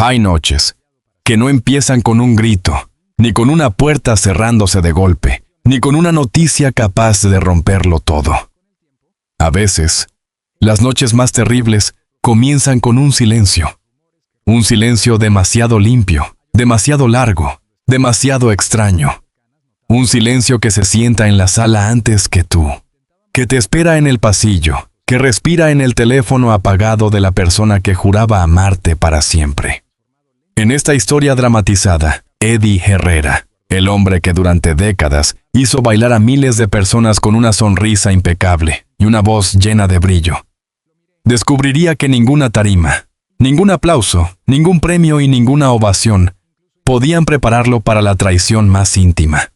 Hay noches que no empiezan con un grito, ni con una puerta cerrándose de golpe, ni con una noticia capaz de romperlo todo. A veces, las noches más terribles comienzan con un silencio demasiado limpio, demasiado largo, demasiado extraño. Un silencio que se sienta en la sala antes que tú, que te espera en el pasillo, que respira en el teléfono apagado de la persona que juraba amarte para siempre. En esta historia dramatizada, Eddie Herrera, el hombre que durante décadas hizo bailar a miles de personas con una sonrisa impecable y una voz llena de brillo, descubriría que ninguna tarima, ningún aplauso, ningún premio y ninguna ovación podían prepararlo para la traición más íntima.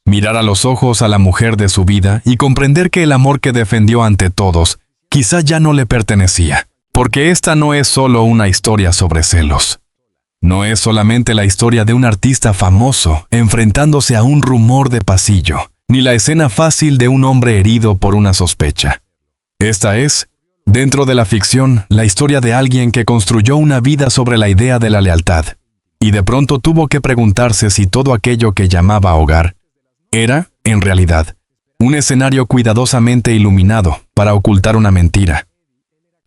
Mirar a los ojos a la mujer de su vida y comprender que el amor que defendió ante todos quizá ya no le pertenecía, porque esta no es solo una historia sobre celos. No es solamente la historia de un artista famoso enfrentándose a un rumor de pasillo, ni la escena fácil de un hombre herido por una sospecha. Esta es, dentro de la ficción, la historia de alguien que construyó una vida sobre la idea de la lealtad, y de pronto tuvo que preguntarse si todo aquello que llamaba hogar era, en realidad, un escenario cuidadosamente iluminado para ocultar una mentira.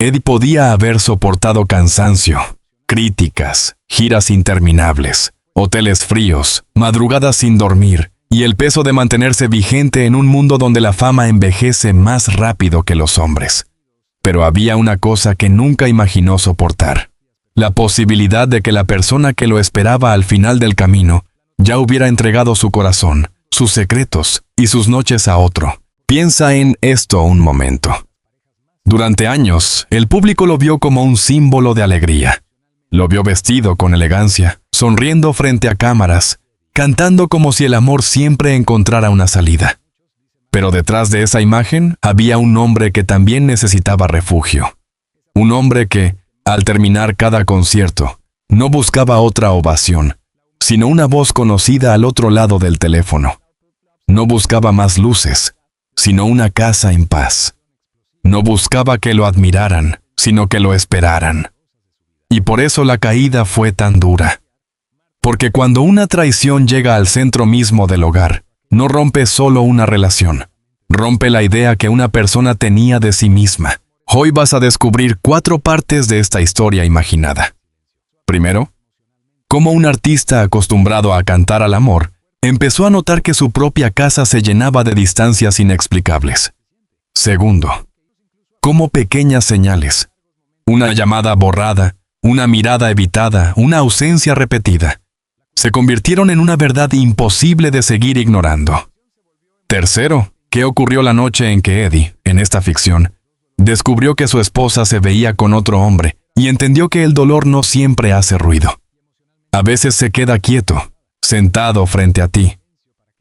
Eddie podía haber soportado cansancio, críticas, giras interminables, hoteles fríos, madrugadas sin dormir, y el peso de mantenerse vigente en un mundo donde la fama envejece más rápido que los hombres. Pero había una cosa que nunca imaginó soportar: la posibilidad de que la persona que lo esperaba al final del camino ya hubiera entregado su corazón, sus secretos y sus noches a otro. Piensa en esto un momento. Durante años, el público lo vio como un símbolo de alegría. Lo vio vestido con elegancia, sonriendo frente a cámaras, cantando como si el amor siempre encontrara una salida. Pero detrás de esa imagen había un hombre que también necesitaba refugio. Un hombre que, al terminar cada concierto, no buscaba otra ovación, sino una voz conocida al otro lado del teléfono. No buscaba más luces, sino una casa en paz. No buscaba que lo admiraran, sino que lo esperaran. Y por eso la caída fue tan dura. Porque cuando una traición llega al centro mismo del hogar, no rompe solo una relación, rompe la idea que una persona tenía de sí misma. Hoy vas a descubrir 4 partes de esta historia imaginada. Primero, cómo un artista acostumbrado a cantar al amor empezó a notar que su propia casa se llenaba de distancias inexplicables. Segundo, cómo pequeñas señales, una llamada borrada, una mirada evitada, una ausencia repetida, se convirtieron en una verdad imposible de seguir ignorando. Tercero, ¿qué ocurrió la noche en que Eddie, en esta ficción, descubrió que su esposa se veía con otro hombre y entendió que el dolor no siempre hace ruido? A veces se queda quieto, sentado frente a ti.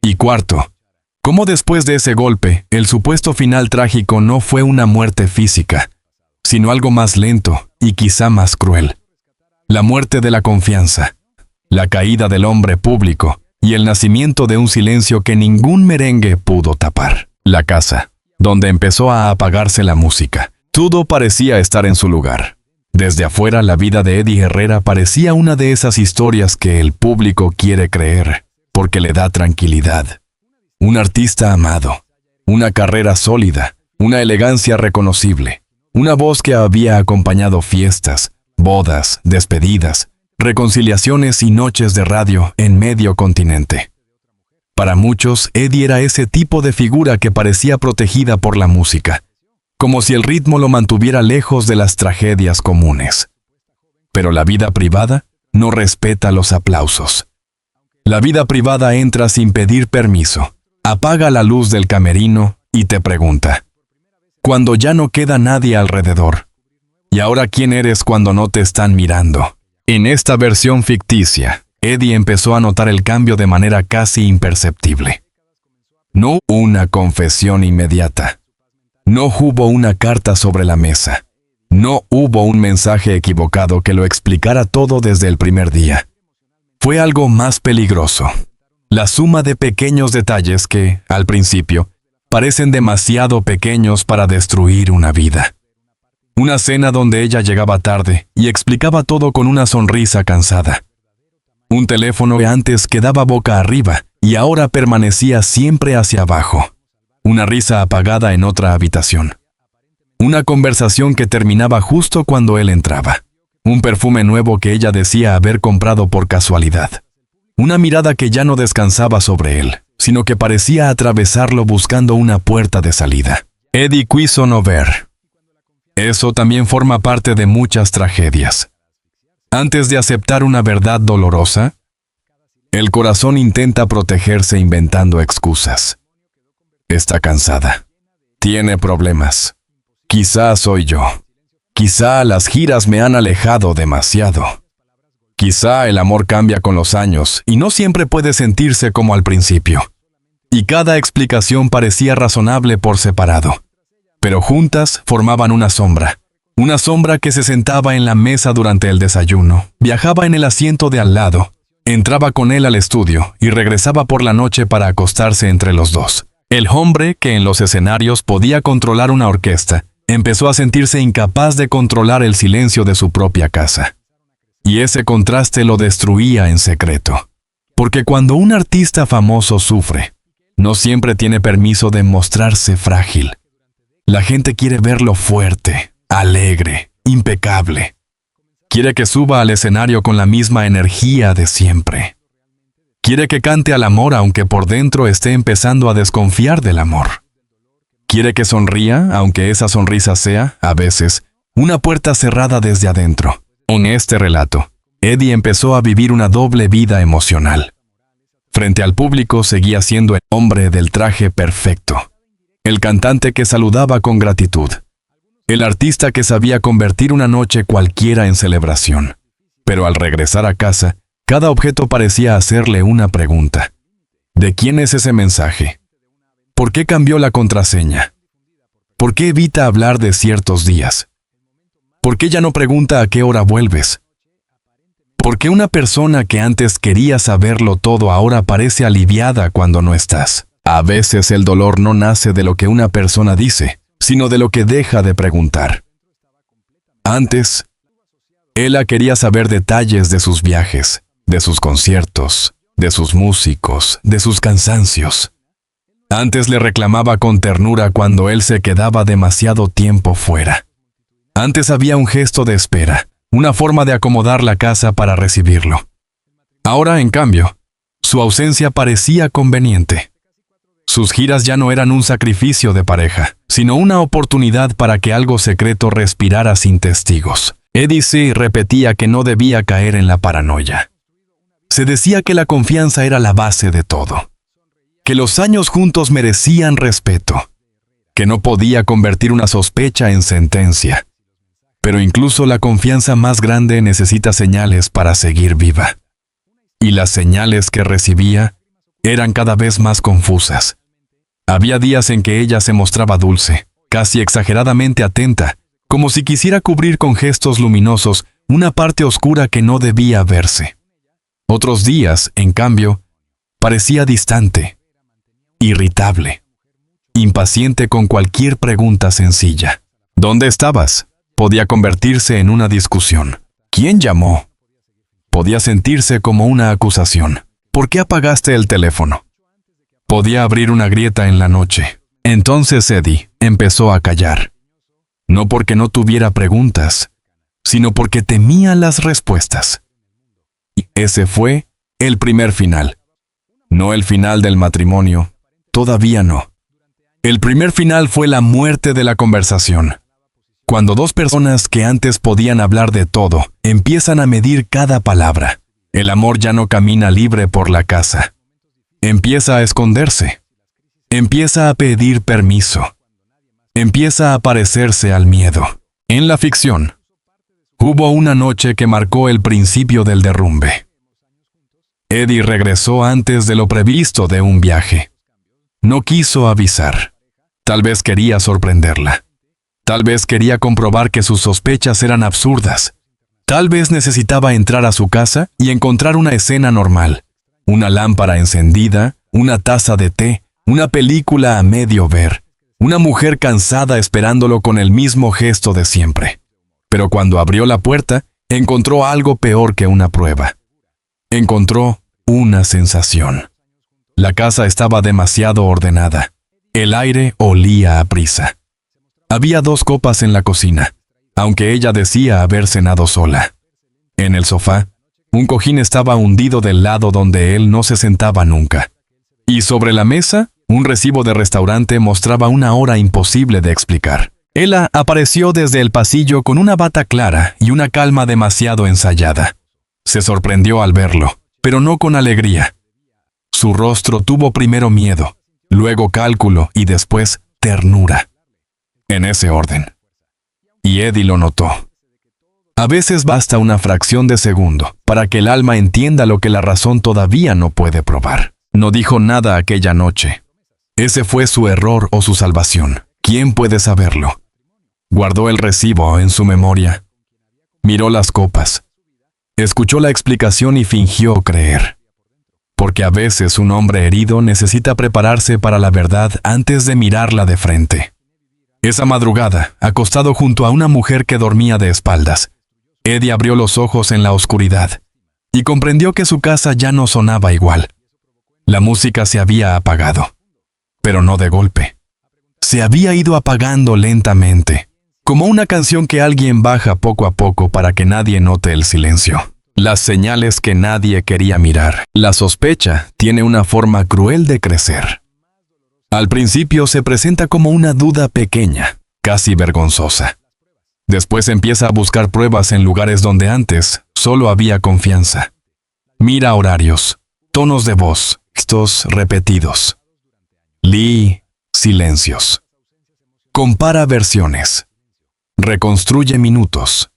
Y cuarto, ¿cómo después de ese golpe, el supuesto final trágico no fue una muerte física, sino algo más lento y quizá más cruel? La muerte de la confianza, la caída del hombre público y el nacimiento de un silencio que ningún merengue pudo tapar. La casa, donde empezó a apagarse la música. Todo parecía estar en su lugar. Desde afuera, la vida de Eddie Herrera parecía una de esas historias que el público quiere creer, porque le da tranquilidad. Un artista amado, una carrera sólida, una elegancia reconocible, una voz que había acompañado fiestas, bodas, despedidas, reconciliaciones y noches de radio en medio continente. Para muchos, Eddie era ese tipo de figura que parecía protegida por la música, como si el ritmo lo mantuviera lejos de las tragedias comunes. Pero la vida privada no respeta los aplausos. La vida privada entra sin pedir permiso, apaga la luz del camerino y te pregunta, cuando ya no queda nadie alrededor, ¿y ahora quién eres cuando no te están mirando? En esta versión ficticia, Eddie empezó a notar el cambio de manera casi imperceptible. No hubo una confesión inmediata. No hubo una carta sobre la mesa. No hubo un mensaje equivocado que lo explicara todo desde el primer día. Fue algo más peligroso. La suma de pequeños detalles que, al principio, parecen demasiado pequeños para destruir una vida. Una cena donde ella llegaba tarde y explicaba todo con una sonrisa cansada. Un teléfono que antes quedaba boca arriba y ahora permanecía siempre hacia abajo. Una risa apagada en otra habitación. Una conversación que terminaba justo cuando él entraba. Un perfume nuevo que ella decía haber comprado por casualidad. Una mirada que ya no descansaba sobre él, sino que parecía atravesarlo buscando una puerta de salida. Eddie quiso no ver. Eso también forma parte de muchas tragedias. Antes de aceptar una verdad dolorosa, el corazón intenta protegerse inventando excusas. Está cansada. Tiene problemas. Quizá soy yo. Quizá las giras me han alejado demasiado. Quizá el amor cambia con los años y no siempre puede sentirse como al principio. Y cada explicación parecía razonable por separado. Pero juntas formaban una sombra. Una sombra que se sentaba en la mesa durante el desayuno, viajaba en el asiento de al lado, entraba con él al estudio y regresaba por la noche para acostarse entre los dos. El hombre, que en los escenarios podía controlar una orquesta, empezó a sentirse incapaz de controlar el silencio de su propia casa. Y ese contraste lo destruía en secreto. Porque cuando un artista famoso sufre, no siempre tiene permiso de mostrarse frágil. La gente quiere verlo fuerte, alegre, impecable. Quiere que suba al escenario con la misma energía de siempre. Quiere que cante al amor aunque por dentro esté empezando a desconfiar del amor. Quiere que sonría aunque esa sonrisa sea, a veces, una puerta cerrada desde adentro. En este relato, Eddie empezó a vivir una doble vida emocional. Frente al público seguía siendo el hombre del traje perfecto. El cantante que saludaba con gratitud. El artista que sabía convertir una noche cualquiera en celebración. Pero al regresar a casa, cada objeto parecía hacerle una pregunta. ¿De quién es ese mensaje? ¿Por qué cambió la contraseña? ¿Por qué evita hablar de ciertos días? ¿Por qué ya no pregunta a qué hora vuelves? ¿Por qué una persona que antes quería saberlo todo ahora parece aliviada cuando no estás? A veces el dolor no nace de lo que una persona dice, sino de lo que deja de preguntar. Antes, ella quería saber detalles de sus viajes, de sus conciertos, de sus músicos, de sus cansancios. Antes le reclamaba con ternura cuando él se quedaba demasiado tiempo fuera. Antes había un gesto de espera, una forma de acomodar la casa para recibirlo. Ahora, en cambio, su ausencia parecía conveniente. Sus giras ya no eran un sacrificio de pareja, sino una oportunidad para que algo secreto respirara sin testigos. Eddie se repetía que no debía caer en la paranoia. Se decía que la confianza era la base de todo. Que los años juntos merecían respeto. Que no podía convertir una sospecha en sentencia. Pero incluso la confianza más grande necesita señales para seguir viva. Y las señales que recibía eran cada vez más confusas. Había días en que ella se mostraba dulce, casi exageradamente atenta, como si quisiera cubrir con gestos luminosos una parte oscura que no debía verse. Otros días, en cambio, parecía distante, irritable, impaciente con cualquier pregunta sencilla. ¿Dónde estabas? Podía convertirse en una discusión. ¿Quién llamó? Podía sentirse como una acusación. ¿Por qué apagaste el teléfono? Podía abrir una grieta en la noche. Entonces Eddie empezó a callar. No porque no tuviera preguntas, sino porque temía las respuestas. Y ese fue el primer final. No el final del matrimonio, todavía no. El primer final fue la muerte de la conversación. Cuando dos personas que antes podían hablar de todo, empiezan a medir cada palabra. El amor ya no camina libre por la casa. Empieza a esconderse. Empieza a pedir permiso. Empieza a parecerse al miedo. En la ficción, hubo una noche que marcó el principio del derrumbe. Eddie regresó antes de lo previsto de un viaje. No quiso avisar. Tal vez quería sorprenderla. Tal vez quería comprobar que sus sospechas eran absurdas. Tal vez necesitaba entrar a su casa y encontrar una escena normal. Una lámpara encendida, una taza de té, una película a medio ver. Una mujer cansada esperándolo con el mismo gesto de siempre. Pero cuando abrió la puerta, encontró algo peor que una prueba. Encontró una sensación. La casa estaba demasiado ordenada. El aire olía a prisa. Había 2 copas en la cocina, aunque ella decía haber cenado sola. En el sofá, un cojín estaba hundido del lado donde él no se sentaba nunca. Y sobre la mesa, un recibo de restaurante mostraba una hora imposible de explicar. Ella apareció desde el pasillo con una bata clara y una calma demasiado ensayada. Se sorprendió al verlo, pero no con alegría. Su rostro tuvo primero miedo, luego cálculo y después ternura. En ese orden. Y Eddie lo notó. A veces basta una fracción de segundo para que el alma entienda lo que la razón todavía no puede probar. No dijo nada aquella noche. Ese fue su error o su salvación. ¿Quién puede saberlo? Guardó el recibo en su memoria. Miró las copas. Escuchó la explicación y fingió creer. Porque a veces un hombre herido necesita prepararse para la verdad antes de mirarla de frente. Esa madrugada, acostado junto a una mujer que dormía de espaldas, Eddie abrió los ojos en la oscuridad y comprendió que su casa ya no sonaba igual. La música se había apagado, pero no de golpe. Se había ido apagando lentamente, como una canción que alguien baja poco a poco para que nadie note el silencio. Las señales que nadie quería mirar. La sospecha tiene una forma cruel de crecer. Al principio se presenta como una duda pequeña, casi vergonzosa. Después empieza a buscar pruebas en lugares donde antes solo había confianza. Mira horarios, tonos de voz, gestos repetidos. Lee silencios. Compara versiones. Reconstruye minutos.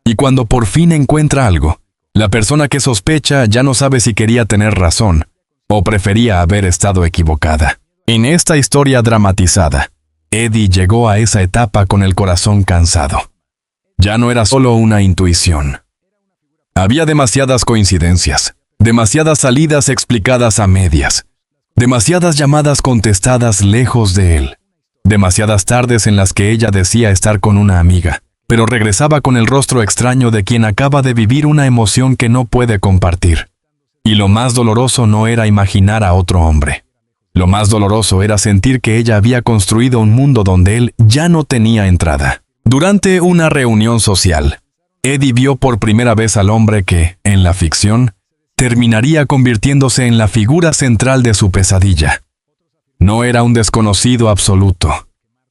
Y cuando por fin encuentra algo, la persona que sospecha ya no sabe si quería tener razón o prefería haber estado equivocada. En esta historia dramatizada, Eddie llegó a esa etapa con el corazón cansado. Ya no era solo una intuición. Había demasiadas coincidencias, demasiadas salidas explicadas a medias, demasiadas llamadas contestadas lejos de él, demasiadas tardes en las que ella decía estar con una amiga, pero regresaba con el rostro extraño de quien acaba de vivir una emoción que no puede compartir. Y lo más doloroso no era imaginar a otro hombre. Lo más doloroso era sentir que ella había construido un mundo donde él ya no tenía entrada. Durante una reunión social, Eddie vio por primera vez al hombre que, en la ficción, terminaría convirtiéndose en la figura central de su pesadilla. No era un desconocido absoluto.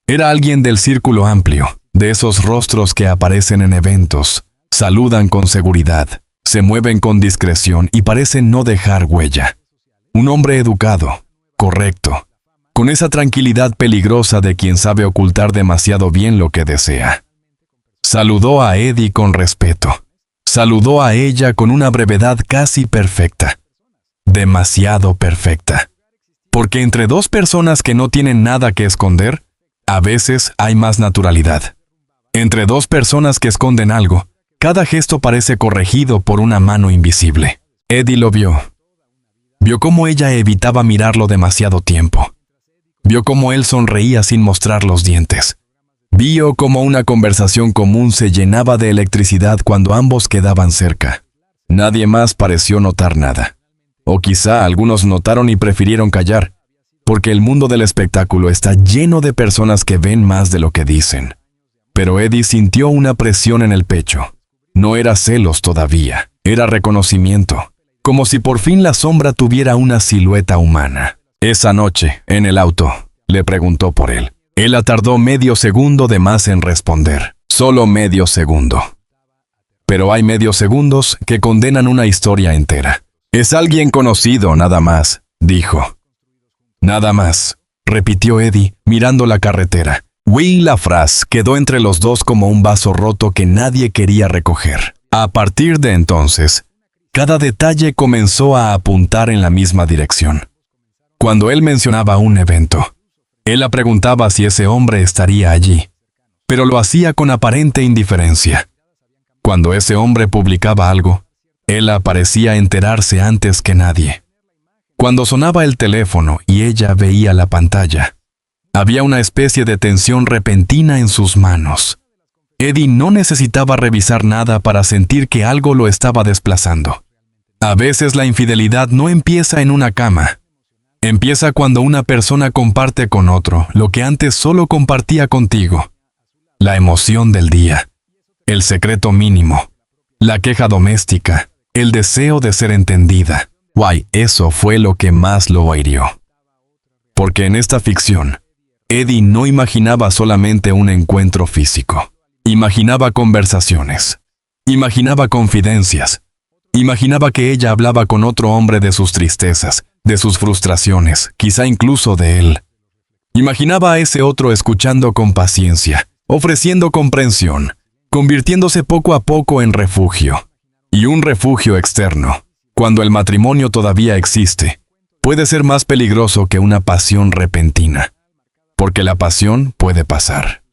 Era alguien del círculo amplio, de esos rostros que aparecen en eventos, saludan con seguridad, se mueven con discreción y parecen no dejar huella. Un hombre educado, correcto, con esa tranquilidad peligrosa de quien sabe ocultar demasiado bien lo que desea. Saludó a Eddie con respeto. Saludó a ella con una brevedad casi perfecta. Demasiado perfecta. Porque entre 2 personas que no tienen nada que esconder, a veces hay más naturalidad. Entre 2 personas que esconden algo, cada gesto parece corregido por una mano invisible. Eddie lo vio. Vio cómo ella evitaba mirarlo demasiado tiempo. Vio cómo él sonreía sin mostrar los dientes. Vio cómo una conversación común se llenaba de electricidad cuando ambos quedaban cerca. Nadie más pareció notar nada. O quizá algunos notaron y prefirieron callar, porque el mundo del espectáculo está lleno de personas que ven más de lo que dicen. Pero Eddie sintió una presión en el pecho. No era celos todavía, era reconocimiento. Como si por fin la sombra tuviera una silueta humana. Esa noche, en el auto, le preguntó por él. Él tardó medio segundo de más en responder. Solo medio segundo. Pero hay medios segundos que condenan una historia entera. Es alguien conocido, nada más, dijo. Nada más, repitió Eddie, mirando la carretera. La frase quedó entre los dos como un vaso roto que nadie quería recoger. A partir de entonces, cada detalle comenzó a apuntar en la misma dirección. Cuando él mencionaba un evento, él la preguntaba si ese hombre estaría allí, pero lo hacía con aparente indiferencia. Cuando ese hombre publicaba algo, él parecía enterarse antes que nadie. Cuando sonaba el teléfono y ella veía la pantalla, Había una especie de tensión repentina en sus manos. Eddie no necesitaba revisar nada para sentir que algo lo estaba desplazando. A veces la infidelidad no empieza en una cama. Empieza cuando una persona comparte con otro lo que antes solo compartía contigo. La emoción del día, el secreto mínimo, la queja doméstica, el deseo de ser entendida. Guay, eso fue lo que más lo hirió. Porque en esta ficción, Eddie no imaginaba solamente un encuentro físico. Imaginaba conversaciones. Imaginaba confidencias. Imaginaba que ella hablaba con otro hombre de sus tristezas, de sus frustraciones, quizá incluso de él. Imaginaba a ese otro escuchando con paciencia, ofreciendo comprensión, convirtiéndose poco a poco en refugio. Y un refugio externo, cuando el matrimonio todavía existe, puede ser más peligroso que una pasión repentina. Porque la pasión puede pasar.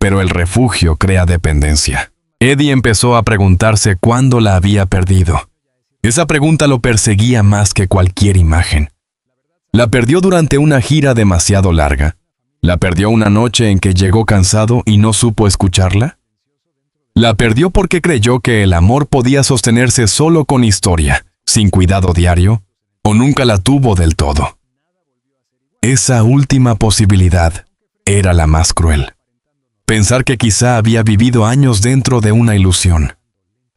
Pero el refugio crea dependencia. Eddie empezó a preguntarse cuándo la había perdido. Esa pregunta lo perseguía más que cualquier imagen. La perdió durante una gira demasiado larga. ¿La perdió una noche en que llegó cansado y no supo escucharla? ¿La perdió porque creyó que el amor podía sostenerse solo con historia, sin cuidado diario? ¿O nunca la tuvo del todo? Esa última posibilidad era la más cruel. Pensar que quizá había vivido años dentro de una ilusión.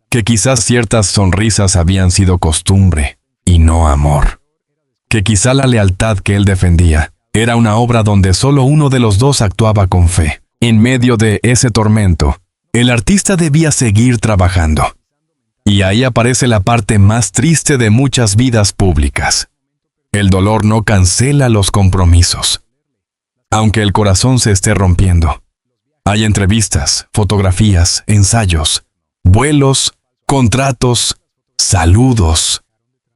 Que quizás ciertas sonrisas habían sido costumbre y no amor. Que quizá la lealtad que él defendía era una obra donde solo uno de los dos actuaba con fe. En medio de ese tormento, el artista debía seguir trabajando. Y ahí aparece la parte más triste de muchas vidas públicas. El dolor no cancela los compromisos. Aunque el corazón se esté rompiendo. Hay entrevistas, fotografías, ensayos, vuelos, contratos, saludos,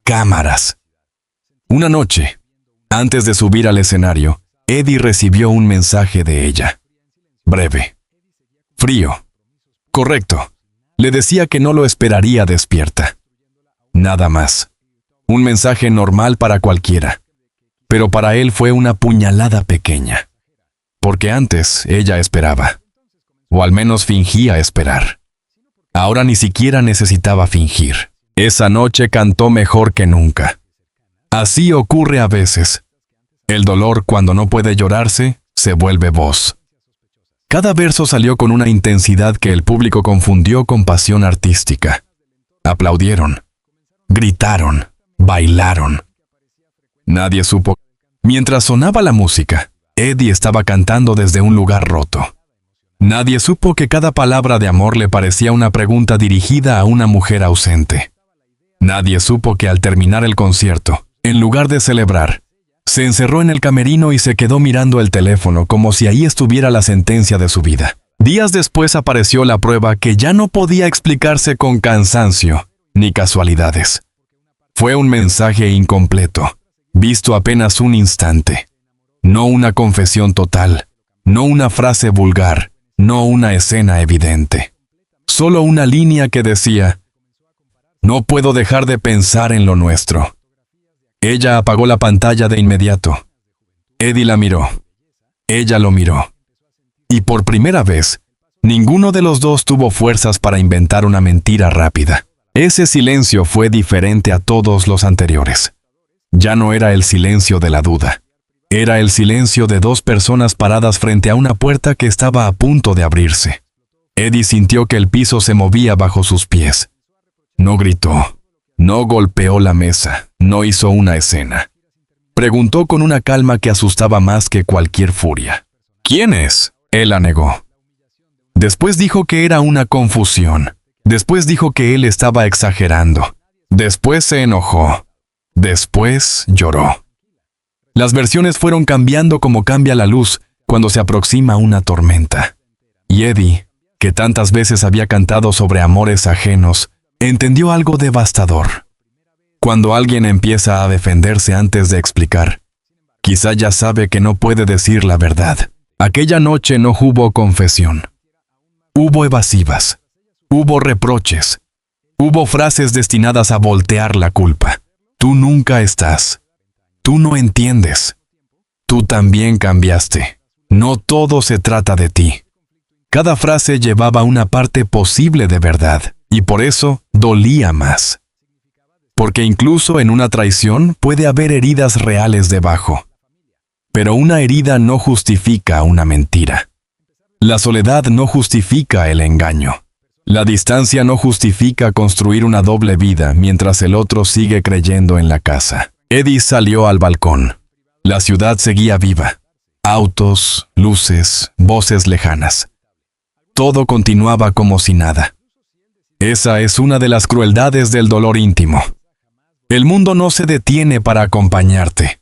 cámaras. Una noche, antes de subir al escenario, Eddie recibió un mensaje de ella. Breve. Frío. Correcto. Le decía que no lo esperaría despierta. Nada más. Un mensaje normal para cualquiera. Pero para él fue una puñalada pequeña. Porque antes ella esperaba. O al menos fingía esperar. Ahora ni siquiera necesitaba fingir. Esa noche cantó mejor que nunca. Así ocurre a veces. El dolor, cuando no puede llorarse, se vuelve voz. Cada verso salió con una intensidad que el público confundió con pasión artística. Aplaudieron. Gritaron. Bailaron. Nadie supo. Mientras sonaba la música, Eddie estaba cantando desde un lugar roto. Nadie supo que cada palabra de amor le parecía una pregunta dirigida a una mujer ausente. Nadie supo que al terminar el concierto, en lugar de celebrar, se encerró en el camerino y se quedó mirando el teléfono como si ahí estuviera la sentencia de su vida. Días después apareció la prueba que ya no podía explicarse con cansancio ni casualidades. Fue un mensaje incompleto, visto apenas un instante. No una confesión total, no una frase vulgar, no una escena evidente. Solo una línea que decía: no puedo dejar de pensar en lo nuestro. Ella apagó la pantalla de inmediato. Eddie la miró. Ella lo miró. Y por primera vez, ninguno de los dos tuvo fuerzas para inventar una mentira rápida. Ese silencio fue diferente a todos los anteriores. Ya no era el silencio de la duda. Era el silencio de dos personas paradas frente a una puerta que estaba a punto de abrirse. Eddie sintió que el piso se movía bajo sus pies. No gritó. No golpeó la mesa. No hizo una escena. Preguntó con una calma que asustaba más que cualquier furia. ¿Quién es? Él la negó. Después dijo que era una confusión. Después dijo que él estaba exagerando. Después se enojó. Después lloró. Las versiones fueron cambiando como cambia la luz cuando se aproxima una tormenta. Y Eddie, que tantas veces había cantado sobre amores ajenos, entendió algo devastador. Cuando alguien empieza a defenderse antes de explicar, quizá ya sabe que no puede decir la verdad. Aquella noche no hubo confesión. Hubo evasivas. Hubo reproches. Hubo frases destinadas a voltear la culpa. Tú nunca estás. Tú no entiendes. Tú también cambiaste. No todo se trata de ti. Cada frase llevaba una parte posible de verdad, y por eso dolía más. Porque incluso en una traición puede haber heridas reales debajo. Pero una herida no justifica una mentira. La soledad no justifica el engaño. La distancia no justifica construir una doble vida mientras el otro sigue creyendo en la casa. Eddie salió al balcón. La ciudad seguía viva. Autos, luces, voces lejanas. Todo continuaba como si nada. Esa es una de las crueldades del dolor íntimo. El mundo no se detiene para acompañarte.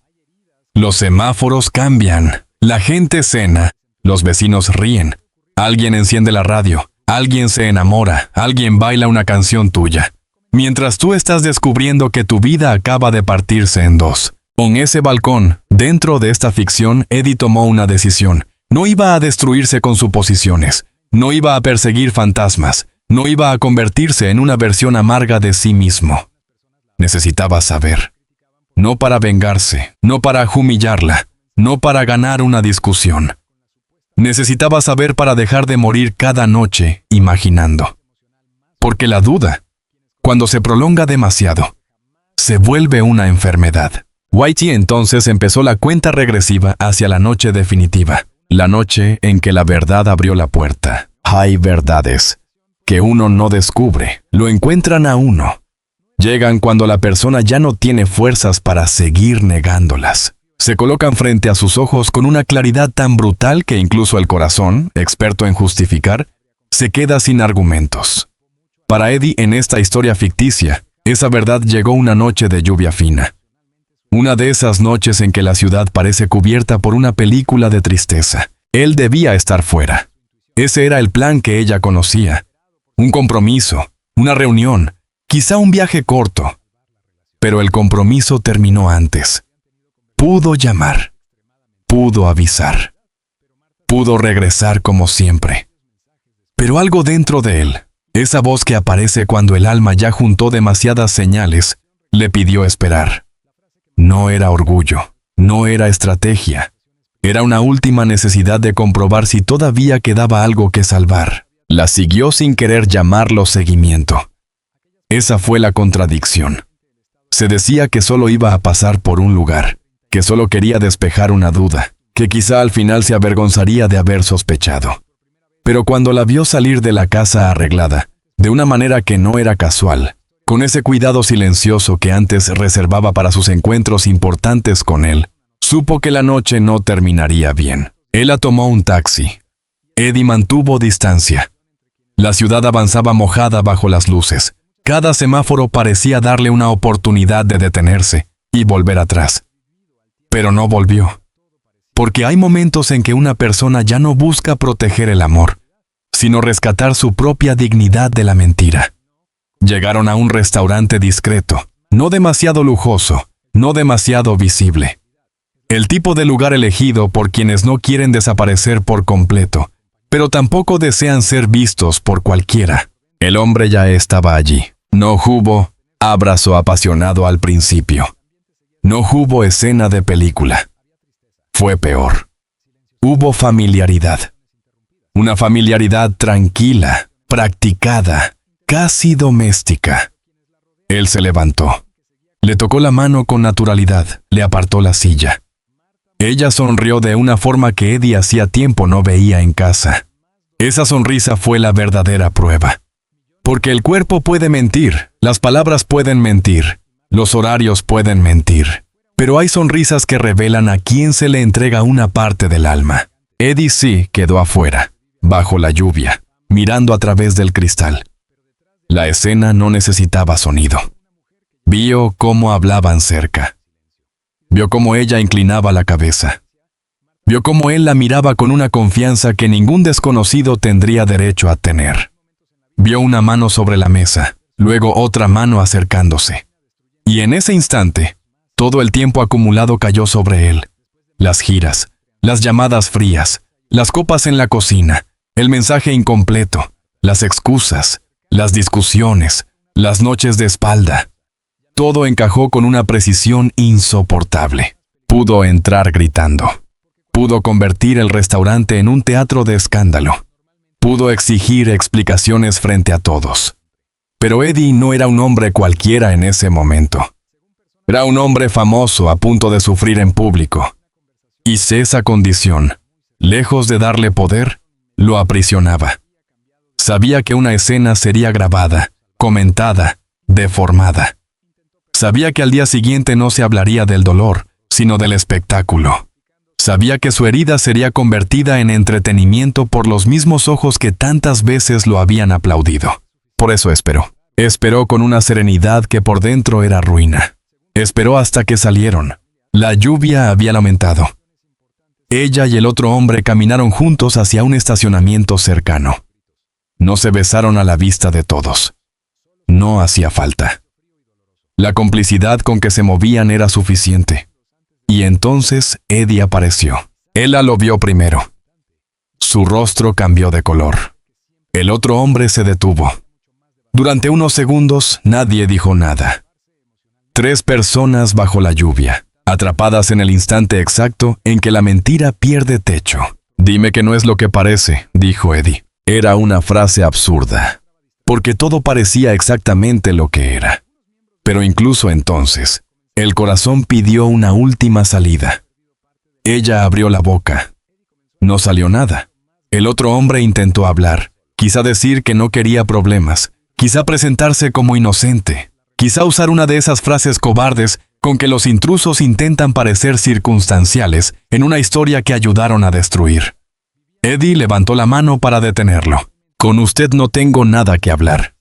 Los semáforos cambian, la gente cena, los vecinos ríen, alguien enciende la radio, alguien se enamora, alguien baila una canción tuya. Mientras tú estás descubriendo que tu vida acaba de partirse en dos. Con ese balcón, dentro de esta ficción, Eddie tomó una decisión. No iba a destruirse con suposiciones, no iba a perseguir fantasmas, no iba a convertirse en una versión amarga de sí mismo. Necesitaba saber. No para vengarse, no para humillarla, no para ganar una discusión. Necesitaba saber para dejar de morir cada noche imaginando. Porque la duda, cuando se prolonga demasiado, se vuelve una enfermedad. Whitey entonces empezó la cuenta regresiva hacia la noche definitiva, la noche en que la verdad abrió la puerta. Hay verdades que uno no descubre, lo encuentran a uno. Llegan cuando la persona ya no tiene fuerzas para seguir negándolas. Se colocan frente a sus ojos con una claridad tan brutal que incluso el corazón, experto en justificar, se queda sin argumentos. Para Eddie, en esta historia ficticia, esa verdad llegó una noche de lluvia fina. Una de esas noches en que la ciudad parece cubierta por una película de tristeza. Él debía estar fuera. Ese era el plan que ella conocía. Un compromiso, una reunión, quizá un viaje corto. Pero el compromiso terminó antes. Pudo llamar. Pudo avisar. Pudo regresar como siempre. Pero algo dentro de él, esa voz que aparece cuando el alma ya juntó demasiadas señales, le pidió esperar. No era orgullo, no era estrategia. Era una última necesidad de comprobar si todavía quedaba algo que salvar. La siguió sin querer llamarlo seguimiento. Esa fue la contradicción. Se decía que solo iba a pasar por un lugar, que solo quería despejar una duda, que quizá al final se avergonzaría de haber sospechado. Pero cuando la vio salir de la casa arreglada, de una manera que no era casual, con ese cuidado silencioso que antes reservaba para sus encuentros importantes con él, supo que la noche no terminaría bien. Ella tomó un taxi. Eddie mantuvo distancia. La ciudad avanzaba mojada bajo las luces. Cada semáforo parecía darle una oportunidad de detenerse y volver atrás. Pero no volvió. Porque hay momentos en que una persona ya no busca proteger el amor, sino rescatar su propia dignidad de la mentira. Llegaron a un restaurante discreto, no demasiado lujoso, no demasiado visible. El tipo de lugar elegido por quienes no quieren desaparecer por completo, pero tampoco desean ser vistos por cualquiera. El hombre ya estaba allí. No hubo abrazo apasionado al principio. No hubo escena de película. Fue peor. Hubo familiaridad. Una familiaridad tranquila, practicada, casi doméstica. Él se levantó. Le tocó la mano con naturalidad, le apartó la silla. Ella sonrió de una forma que Eddie hacía tiempo no veía en casa. Esa sonrisa fue la verdadera prueba. Porque el cuerpo puede mentir, las palabras pueden mentir, los horarios pueden mentir. Pero hay sonrisas que revelan a quién se le entrega una parte del alma. Eddie sí quedó afuera, bajo la lluvia, mirando a través del cristal. La escena no necesitaba sonido. Vio cómo hablaban cerca. Vio cómo ella inclinaba la cabeza. Vio cómo él la miraba con una confianza que ningún desconocido tendría derecho a tener. Vio una mano sobre la mesa, luego otra mano acercándose. Y en ese instante, todo el tiempo acumulado cayó sobre él. Las giras, las llamadas frías, las copas en la cocina, el mensaje incompleto, las excusas, las discusiones, las noches de espalda. Todo encajó con una precisión insoportable. Pudo entrar gritando. Pudo convertir el restaurante en un teatro de escándalo. Pudo exigir explicaciones frente a todos. Pero Eddie no era un hombre cualquiera en ese momento. Era un hombre famoso a punto de sufrir en público. Y esa condición, lejos de darle poder, lo aprisionaba. Sabía que una escena sería grabada, comentada, deformada. Sabía que al día siguiente no se hablaría del dolor, sino del espectáculo. Sabía que su herida sería convertida en entretenimiento por los mismos ojos que tantas veces lo habían aplaudido. Por eso esperó. Esperó con una serenidad que por dentro era ruina. Esperó hasta que salieron. La lluvia había aumentado. Ella y el otro hombre caminaron juntos hacia un estacionamiento cercano. No se besaron a la vista de todos. No hacía falta. La complicidad con que se movían era suficiente. Y entonces Eddie apareció. Ella lo vio primero. Su rostro cambió de color. El otro hombre se detuvo. Durante unos segundos nadie dijo nada. 3 personas bajo la lluvia, atrapadas en el instante exacto en que la mentira pierde techo. Dime que no es lo que parece, dijo Eddie. Era una frase absurda, porque todo parecía exactamente lo que era. Pero incluso entonces, el corazón pidió una última salida. Ella abrió la boca. No salió nada. El otro hombre intentó hablar, quizá decir que no quería problemas, quizá presentarse como inocente, quizá usar una de esas frases cobardes con que los intrusos intentan parecer circunstanciales en una historia que ayudaron a destruir. Eddie levantó la mano para detenerlo. Con usted no tengo nada que hablar.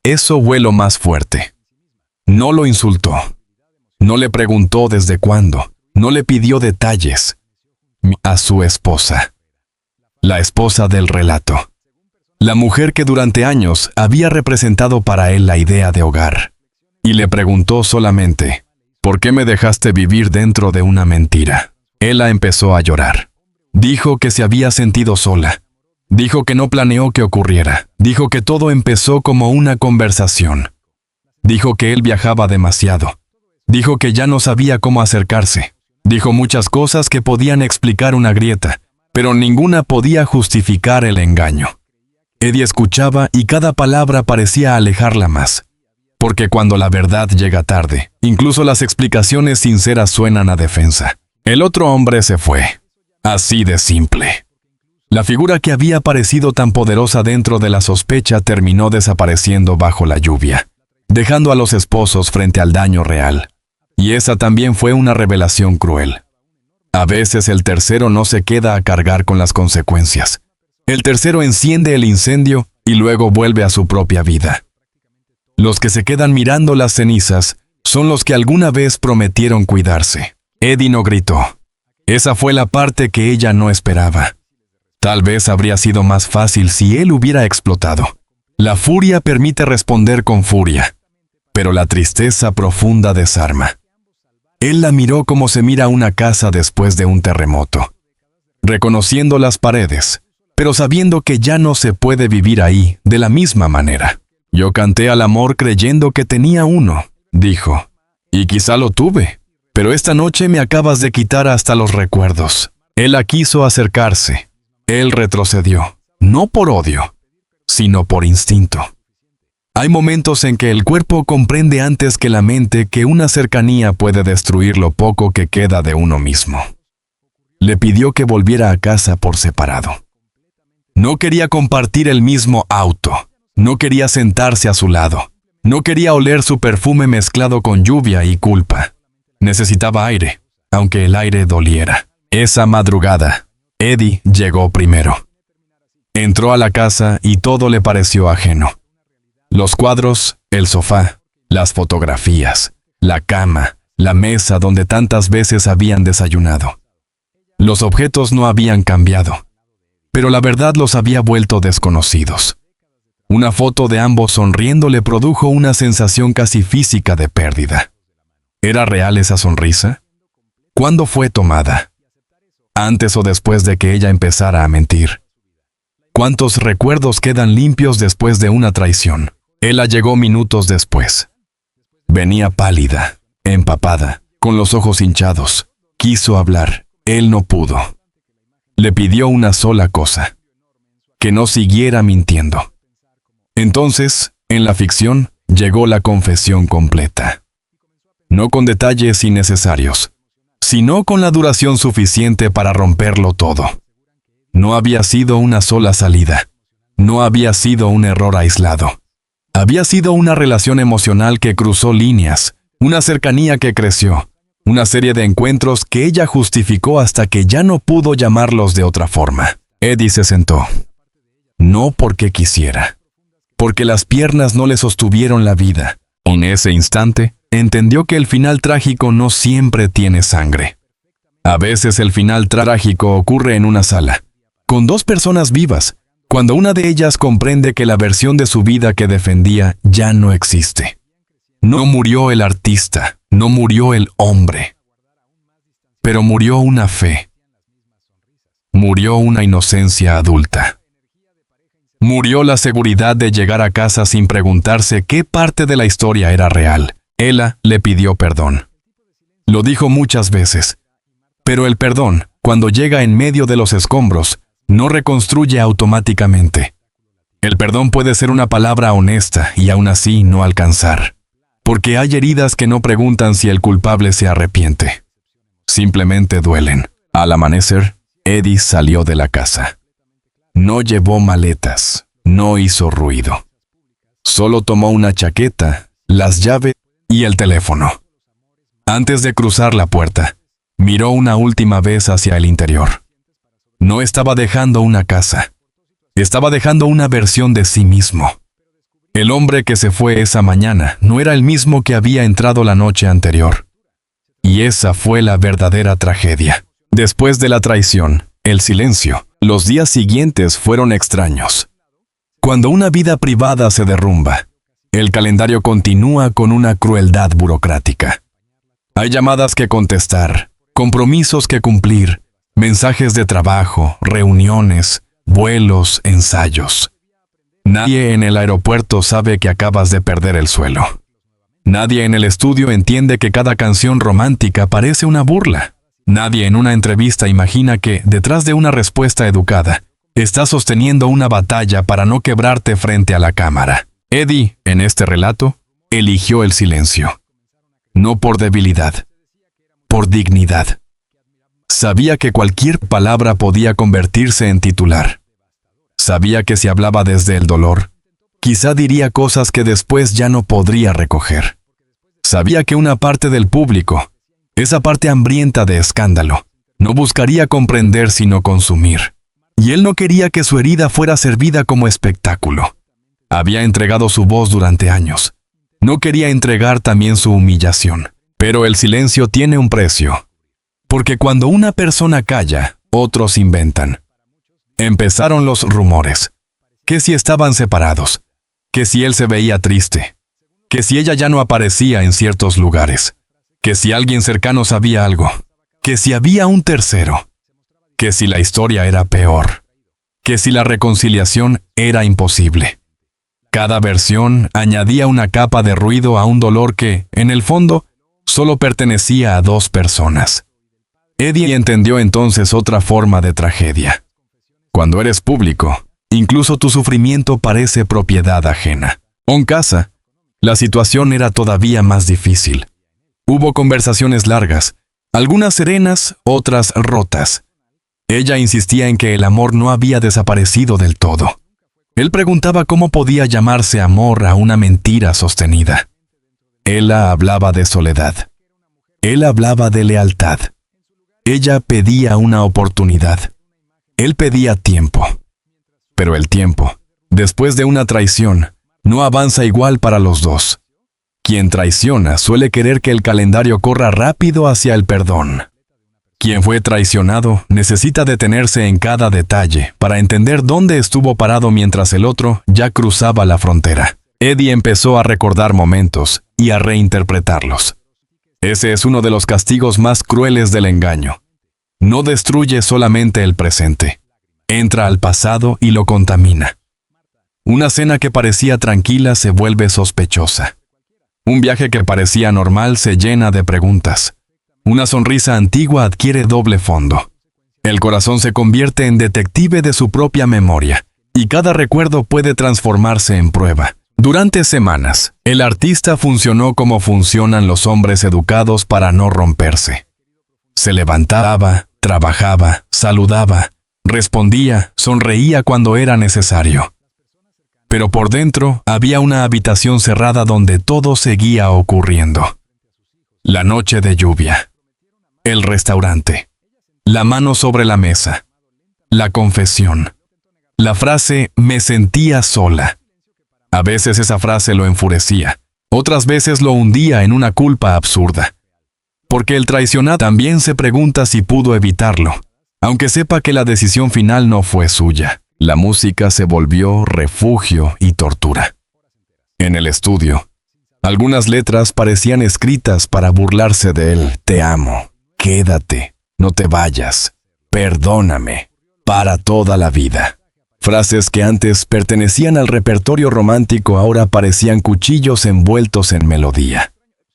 Eso fue lo más fuerte. No lo insultó. No le preguntó desde cuándo. No le pidió detalles. A su esposa. La esposa del relato. La mujer que durante años había representado para él la idea de hogar. Y le preguntó solamente, ¿por qué me dejaste vivir dentro de una mentira? Ella empezó a llorar. Dijo que se había sentido sola. Dijo que no planeó que ocurriera. Dijo que todo empezó como una conversación. Dijo que él viajaba demasiado. Dijo que ya no sabía cómo acercarse. Dijo muchas cosas que podían explicar una grieta, pero ninguna podía justificar el engaño. Eddie escuchaba y cada palabra parecía alejarla más. Porque cuando la verdad llega tarde, incluso las explicaciones sinceras suenan a defensa. El otro hombre se fue. Así de simple. La figura que había parecido tan poderosa dentro de la sospecha terminó desapareciendo bajo la lluvia, dejando a los esposos frente al daño real. Y esa también fue una revelación cruel. A veces el tercero no se queda a cargar con las consecuencias. El tercero enciende el incendio y luego vuelve a su propia vida. Los que se quedan mirando las cenizas son los que alguna vez prometieron cuidarse. Eddie no gritó. Esa fue la parte que ella no esperaba. Tal vez habría sido más fácil si él hubiera explotado. La furia permite responder con furia, pero la tristeza profunda desarma. Él la miró como se mira una casa después de un terremoto, reconociendo las paredes, pero sabiendo que ya no se puede vivir ahí de la misma manera. Yo canté al amor creyendo que tenía uno, dijo, y quizá lo tuve. Pero esta noche me acabas de quitar hasta los recuerdos. Él quiso acercarse. Él retrocedió, no por odio, sino por instinto. Hay momentos en que el cuerpo comprende antes que la mente que una cercanía puede destruir lo poco que queda de uno mismo. Le pidió que volviera a casa por separado. No quería compartir el mismo auto. No quería sentarse a su lado. No quería oler su perfume mezclado con lluvia y culpa. Necesitaba aire, aunque el aire doliera. Esa madrugada, Eddie llegó primero. Entró a la casa y todo le pareció ajeno. Los cuadros, el sofá, las fotografías, la cama, la mesa donde tantas veces habían desayunado. Los objetos no habían cambiado, pero la verdad los había vuelto desconocidos. Una foto de ambos sonriendo le produjo una sensación casi física de pérdida. ¿Era real esa sonrisa? ¿Cuándo fue tomada? ¿Antes o después de que ella empezara a mentir? ¿Cuántos recuerdos quedan limpios después de una traición? Ella llegó minutos después. Venía pálida, empapada, con los ojos hinchados. quiso hablar, él no pudo. Le pidió una sola cosa: que no siguiera mintiendo. Entonces, en la ficción, llegó la confesión completa. No con detalles innecesarios, sino con la duración suficiente para romperlo todo. No había sido una sola salida. No había sido un error aislado. Había sido una relación emocional que cruzó líneas, una cercanía que creció, una serie de encuentros que ella justificó hasta que ya no pudo llamarlos de otra forma. Eddie se sentó. No porque quisiera, porque las piernas no le sostuvieron la vida. En ese instante, entendió que el final trágico no siempre tiene sangre. A veces el final trágico ocurre en una sala, con dos personas vivas, cuando una de ellas comprende que la versión de su vida que defendía ya no existe. No murió el artista, no murió el hombre, pero murió una fe. Murió una inocencia adulta. Murió la seguridad de llegar a casa sin preguntarse qué parte de la historia era real. Ella le pidió perdón. Lo dijo muchas veces. Pero el perdón, cuando llega en medio de los escombros, no reconstruye automáticamente. El perdón puede ser una palabra honesta y aún así no alcanzar. Porque hay heridas que no preguntan si el culpable se arrepiente. Simplemente duelen. Al amanecer, Eddie salió de la casa. No llevó maletas, no hizo ruido. Solo tomó una chaqueta, las llaves y el teléfono. Antes de cruzar la puerta, miró una última vez hacia el interior. No estaba dejando una casa. Estaba dejando una versión de sí mismo. El hombre que se fue esa mañana no era el mismo que había entrado la noche anterior. Y esa fue la verdadera tragedia. Después de la traición, el silencio, los días siguientes fueron extraños. Cuando una vida privada se derrumba, el calendario continúa con una crueldad burocrática. Hay llamadas que contestar, compromisos que cumplir, mensajes de trabajo, reuniones, vuelos, ensayos. Nadie en el aeropuerto sabe que acabas de perder el suelo. Nadie en el estudio entiende que cada canción romántica parece una burla. Nadie en una entrevista imagina que, detrás de una respuesta educada, estás sosteniendo una batalla para no quebrarte frente a la cámara. Eddie, en este relato, eligió el silencio. No por debilidad, por dignidad. Sabía que cualquier palabra podía convertirse en titular. Sabía que si hablaba desde el dolor, quizá diría cosas que después ya no podría recoger. Sabía que una parte del público, esa parte hambrienta de escándalo, no buscaría comprender sino consumir. Y él no quería que su herida fuera servida como espectáculo. Había entregado su voz durante años. No quería entregar también su humillación. Pero el silencio tiene un precio. Porque cuando una persona calla, otros inventan. Empezaron los rumores. Que si estaban separados. Que si él se veía triste. Que si ella ya no aparecía en ciertos lugares. Que si alguien cercano sabía algo. Que si había un tercero. Que si la historia era peor. Que si la reconciliación era imposible. Cada versión añadía una capa de ruido a un dolor que, en el fondo, solo pertenecía a dos personas. Eddie entendió entonces otra forma de tragedia. Cuando eres público, incluso tu sufrimiento parece propiedad ajena. En casa, la situación era todavía más difícil. Hubo conversaciones largas, algunas serenas, otras rotas. Ella insistía en que el amor no había desaparecido del todo. Él preguntaba cómo podía llamarse amor a una mentira sostenida. Ella hablaba de soledad. Él hablaba de lealtad. Ella pedía una oportunidad. Él pedía tiempo. Pero el tiempo, después de una traición, no avanza igual para los dos. Quien traiciona suele querer que el calendario corra rápido hacia el perdón. Quien fue traicionado necesita detenerse en cada detalle para entender dónde estuvo parado mientras el otro ya cruzaba la frontera. Eddie empezó a recordar momentos y a reinterpretarlos. Ese es uno de los castigos más crueles del engaño. No destruye solamente el presente. Entra al pasado y lo contamina. Una cena que parecía tranquila se vuelve sospechosa. Un viaje que parecía normal se llena de preguntas. Una sonrisa antigua adquiere doble fondo. El corazón se convierte en detective de su propia memoria, y cada recuerdo puede transformarse en prueba. Durante semanas, el artista funcionó como funcionan los hombres educados para no romperse. Se levantaba, trabajaba, saludaba, respondía, sonreía cuando era necesario. Pero por dentro había una habitación cerrada donde todo seguía ocurriendo. La noche de lluvia. El restaurante. La mano sobre la mesa. La confesión. La frase «me sentía sola». A veces esa frase lo enfurecía, otras veces lo hundía en una culpa absurda. Porque el traicionado también se pregunta si pudo evitarlo, aunque sepa que la decisión final no fue suya. La música se volvió refugio y tortura. En el estudio, algunas letras parecían escritas para burlarse de él. Te amo, quédate, no te vayas, perdóname, para toda la vida. Frases que antes pertenecían al repertorio romántico ahora parecían cuchillos envueltos en melodía.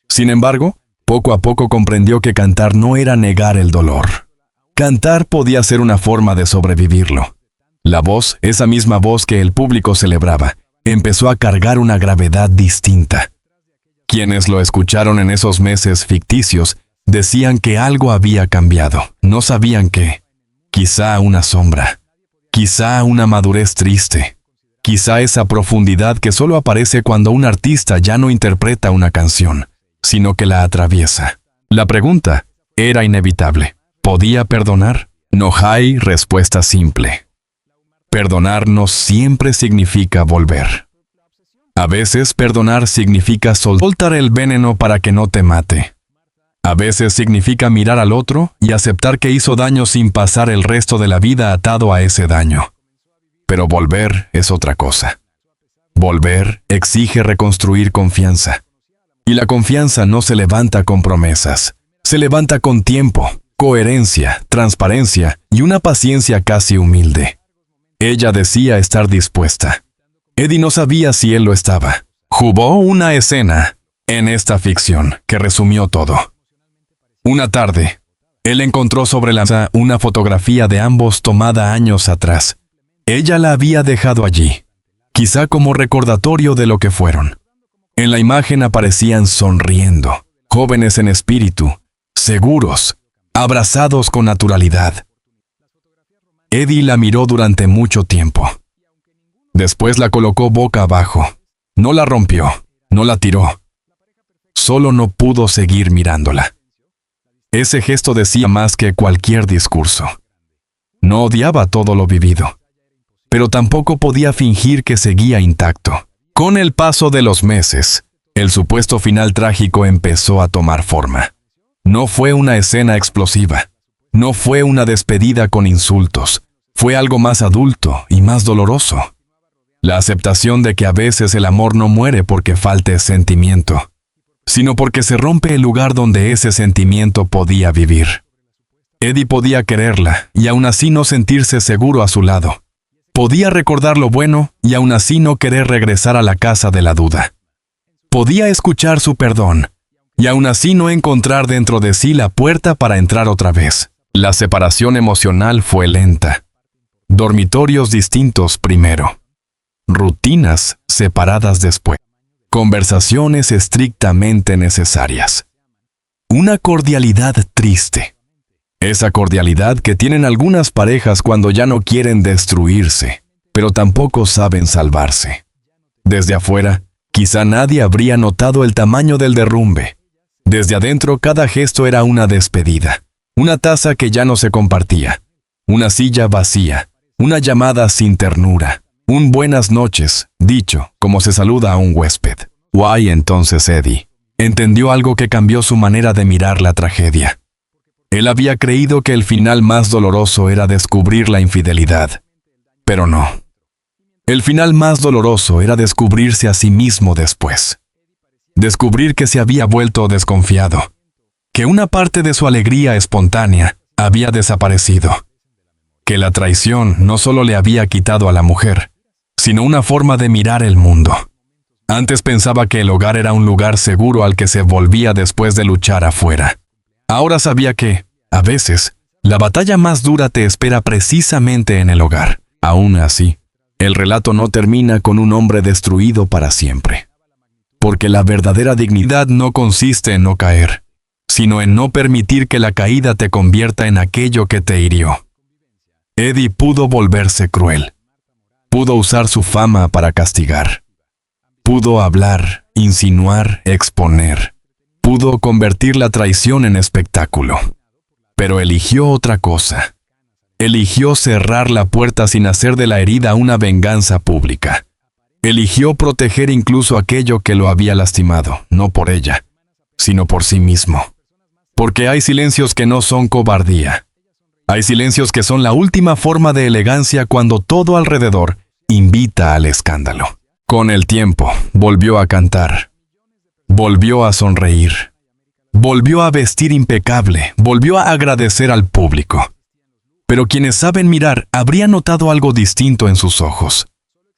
Sin embargo, poco a poco comprendió que cantar no era negar el dolor. Cantar podía ser una forma de sobrevivirlo. La voz, esa misma voz que el público celebraba, empezó a cargar una gravedad distinta. Quienes lo escucharon en esos meses ficticios decían que algo había cambiado. No sabían qué. Quizá una sombra. Quizá una madurez triste. Quizá esa profundidad que solo aparece cuando un artista ya no interpreta una canción, sino que la atraviesa. La pregunta era inevitable. ¿Podía perdonar? No hay respuesta simple. Perdonar no siempre significa volver. A veces perdonar significa soltar el veneno para que no te mate. A veces significa mirar al otro y aceptar que hizo daño sin pasar el resto de la vida atado a ese daño. Pero volver es otra cosa. Volver exige reconstruir confianza. Y la confianza no se levanta con promesas. Se levanta con tiempo, coherencia, transparencia y una paciencia casi humilde. Ella decía estar dispuesta. Eddie no sabía si él lo estaba. Jugó una escena en esta ficción que resumió todo. Una tarde, él encontró sobre la mesa una fotografía de ambos tomada años atrás. Ella la había dejado allí, quizá como recordatorio de lo que fueron. En la imagen aparecían sonriendo, jóvenes en espíritu, seguros, abrazados con naturalidad. Eddie la miró durante mucho tiempo. Después la colocó boca abajo. No la rompió, no la tiró. Solo no pudo seguir mirándola. Ese gesto decía más que cualquier discurso. No odiaba todo lo vivido, pero tampoco podía fingir que seguía intacto. Con el paso de los meses, el supuesto final trágico empezó a tomar forma. No fue una escena explosiva. No fue una despedida con insultos. Fue algo más adulto y más doloroso. La aceptación de que a veces el amor no muere porque falte sentimiento, sino porque se rompe el lugar donde ese sentimiento podía vivir. Eddie podía quererla y aún así no sentirse seguro a su lado. Podía recordar lo bueno y aún así no querer regresar a la casa de la duda. Podía escuchar su perdón y aún así no encontrar dentro de sí la puerta para entrar otra vez. La separación emocional fue lenta. Dormitorios distintos primero. Rutinas separadas después. Conversaciones estrictamente necesarias. Una cordialidad triste. Esa cordialidad que tienen algunas parejas cuando ya no quieren destruirse, pero tampoco saben salvarse. Desde afuera, quizá nadie habría notado el tamaño del derrumbe. Desde adentro, cada gesto era una despedida. Una taza que ya no se compartía. Una silla vacía. Una llamada sin ternura. Un buenas noches, dicho como se saluda a un huésped. Guay, entonces Eddie entendió algo que cambió su manera de mirar la tragedia. Él había creído que el final más doloroso era descubrir la infidelidad. Pero no. El final más doloroso era descubrirse a sí mismo después. Descubrir que se había vuelto desconfiado. Que una parte de su alegría espontánea había desaparecido. Que la traición no solo le había quitado a la mujer, sino una forma de mirar el mundo. Antes pensaba que el hogar era un lugar seguro al que se volvía después de luchar afuera. Ahora sabía que, a veces, la batalla más dura te espera precisamente en el hogar. Aún así, el relato no termina con un hombre destruido para siempre. Porque la verdadera dignidad no consiste en no caer, sino en no permitir que la caída te convierta en aquello que te hirió. Eddie pudo volverse cruel. Pudo usar su fama para castigar. Pudo hablar, insinuar, exponer. Pudo convertir la traición en espectáculo. Pero eligió otra cosa. Eligió cerrar la puerta sin hacer de la herida una venganza pública. Eligió proteger incluso aquello que lo había lastimado, no por ella, sino por sí mismo. Porque hay silencios que no son cobardía. Hay silencios que son la última forma de elegancia cuando todo alrededor invita al escándalo. Con el tiempo, volvió a cantar. Volvió a sonreír. Volvió a vestir impecable. Volvió a agradecer al público. Pero quienes saben mirar habrían notado algo distinto en sus ojos.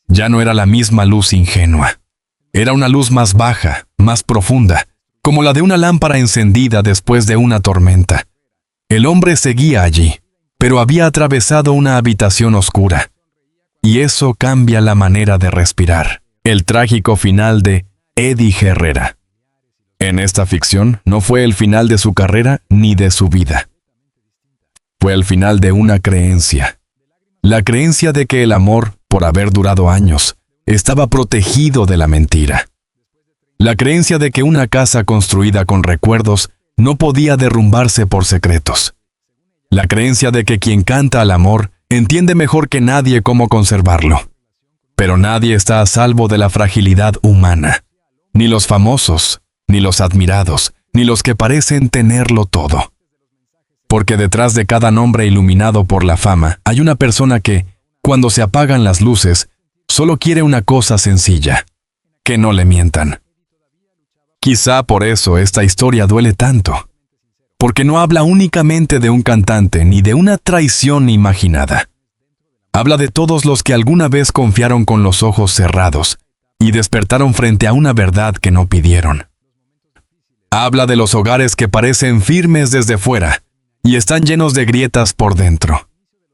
Ya no era la misma luz ingenua. Era una luz más baja, más profunda, como la de una lámpara encendida después de una tormenta. El hombre seguía allí, pero había atravesado una habitación oscura. Y eso cambia la manera de respirar. El trágico final de Eddie Herrera. En esta ficción no fue el final de su carrera ni de su vida. Fue el final de una creencia. La creencia de que el amor, por haber durado años, estaba protegido de la mentira. La creencia de que una casa construida con recuerdos no podía derrumbarse por secretos. La creencia de que quien canta al amor entiende mejor que nadie cómo conservarlo. Pero nadie está a salvo de la fragilidad humana. Ni los famosos, ni los admirados, ni los que parecen tenerlo todo. Porque detrás de cada nombre iluminado por la fama hay una persona que, cuando se apagan las luces, solo quiere una cosa sencilla: que no le mientan. Quizá por eso esta historia duele tanto. Porque no habla únicamente de un cantante ni de una traición imaginada. Habla de todos los que alguna vez confiaron con los ojos cerrados y despertaron frente a una verdad que no pidieron. Habla de los hogares que parecen firmes desde fuera y están llenos de grietas por dentro.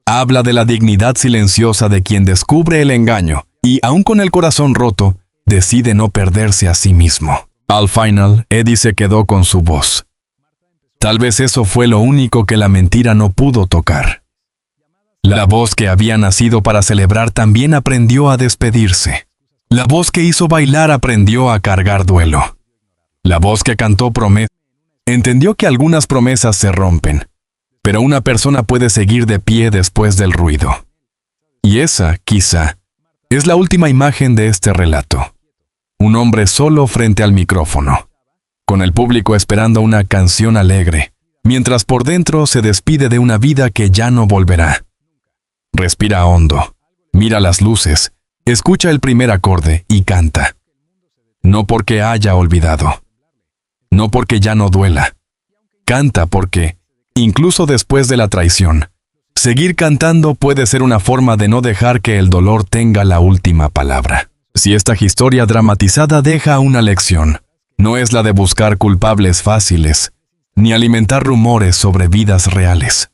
Habla de la dignidad silenciosa de quien descubre el engaño y, aun con el corazón roto, decide no perderse a sí mismo. Al final, Eddie se quedó con su voz. Tal vez eso fue lo único que la mentira no pudo tocar. La voz que había nacido para celebrar también aprendió a despedirse. La voz que hizo bailar aprendió a cargar duelo. La voz que cantó promesas entendió que algunas promesas se rompen, pero una persona puede seguir de pie después del ruido. Y esa, quizá, es la última imagen de este relato. Un hombre solo frente al micrófono, con el público esperando una canción alegre, mientras por dentro se despide de una vida que ya no volverá. Respira hondo, mira las luces, escucha el primer acorde y canta. No porque haya olvidado, no porque ya no duela. Canta porque, incluso después de la traición, seguir cantando puede ser una forma de no dejar que el dolor tenga la última palabra. Si esta historia dramatizada deja una lección, no es la de buscar culpables fáciles, ni alimentar rumores sobre vidas reales.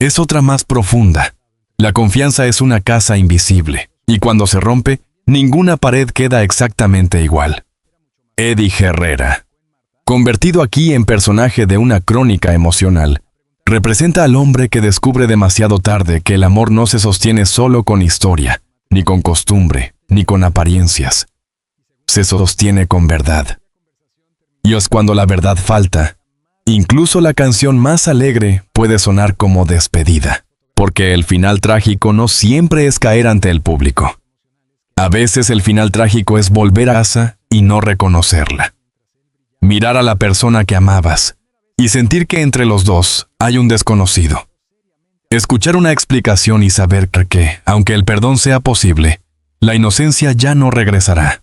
Es otra más profunda. La confianza es una casa invisible, y cuando se rompe, ninguna pared queda exactamente igual. Eddie Herrera, convertido aquí en personaje de una crónica emocional, representa al hombre que descubre demasiado tarde que el amor no se sostiene solo con historia, ni con costumbre, ni con apariencias. Se sostiene con verdad. Y es cuando la verdad falta, incluso la canción más alegre puede sonar como despedida, porque el final trágico no siempre es caer ante el público. A veces el final trágico es volver a casa y no reconocerla. Mirar a la persona que amabas y sentir que entre los dos hay un desconocido. Escuchar una explicación y saber que, aunque el perdón sea posible, la inocencia ya no regresará.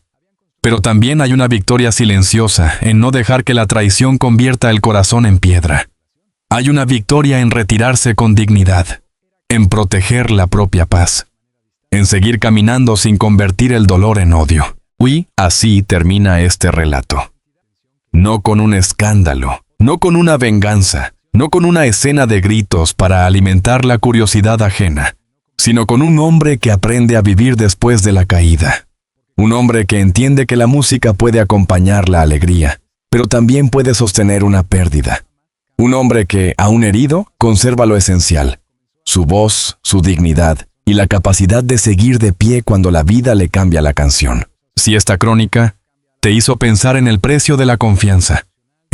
Pero también hay una victoria silenciosa en no dejar que la traición convierta el corazón en piedra. Hay una victoria en retirarse con dignidad, en proteger la propia paz, en seguir caminando sin convertir el dolor en odio. Y así termina este relato. No con un escándalo, No con una venganza, no con una escena de gritos para alimentar la curiosidad ajena, sino con un hombre que aprende a vivir después de la caída. Un hombre que entiende que la música puede acompañar la alegría, pero también puede sostener una pérdida. Un hombre que, aún herido, conserva lo esencial: su voz, su dignidad y la capacidad de seguir de pie cuando la vida le cambia la canción. Si esta crónica te hizo pensar en el precio de la confianza,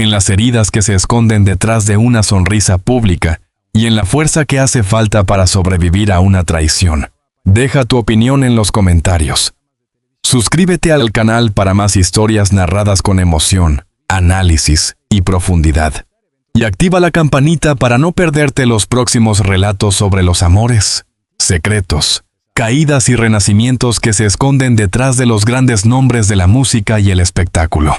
en las heridas que se esconden detrás de una sonrisa pública y en la fuerza que hace falta para sobrevivir a una traición, deja tu opinión en los comentarios. Suscríbete al canal para más historias narradas con emoción, análisis y profundidad. Y activa la campanita para no perderte los próximos relatos sobre los amores, secretos, caídas y renacimientos que se esconden detrás de los grandes nombres de la música y el espectáculo.